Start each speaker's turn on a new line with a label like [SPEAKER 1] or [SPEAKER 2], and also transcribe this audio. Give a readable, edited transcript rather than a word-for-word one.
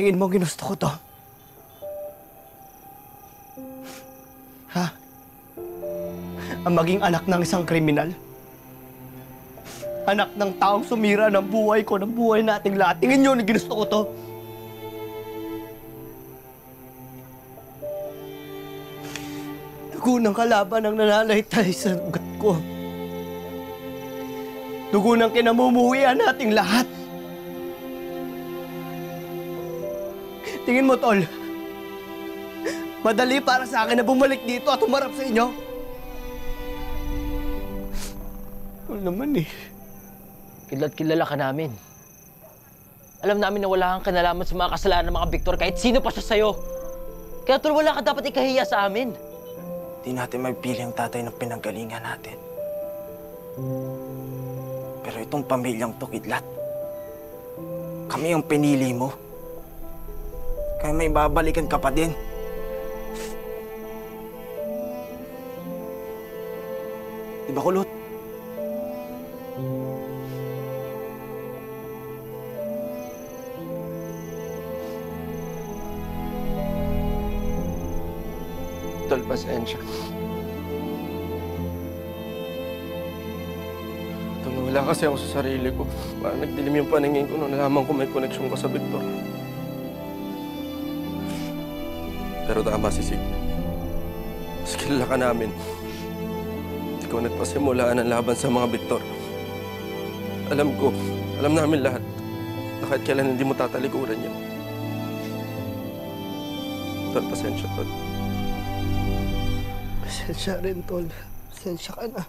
[SPEAKER 1] Tingin mo ginusto ko to? Ha? Ang maging anak ng isang kriminal? Anak ng taong sumira ng buhay ko, ng buhay nating lahat. Tingin nyo na ginusto ko to? Dugo ng kalaban ang nananaitay sa ugat ko. Dugo ng kinamumuhian nating lahat. Tingin mo, Tol, madali para sa akin na bumalik dito at humarap sa inyo? Tol naman eh.
[SPEAKER 2] Kila't kilala ka namin. Alam namin na wala kang kinalaman sa mga kasalanan ng mga Victor kahit sino pa siya sa'yo. Kaya Tol, wala ka dapat ikahiya sa amin.
[SPEAKER 3] Di natin mapili ang tatay ng pinanggalingan natin. Pero itong pamilyang to, Kidlat, kami ang pinili mo. Kaya may babalikan ka pa din. Di ba, Kulot?
[SPEAKER 4] Tol, pasensya. Tol, wala kasi ako sa sarili ko. Parang nagdilim yung paningin ko nung nalaman ko may koneksyon ka sa Victor. Pero tama si Sig. Mas kilala ka namin. Ikaw nagpasimulaan ang laban sa mga Victor. Alam namin lahat na kahit kailan hindi mo tatalikuran yan. Tol, pasensya, Tol.
[SPEAKER 1] Pasensya rin, Tol. Pasensya ka na.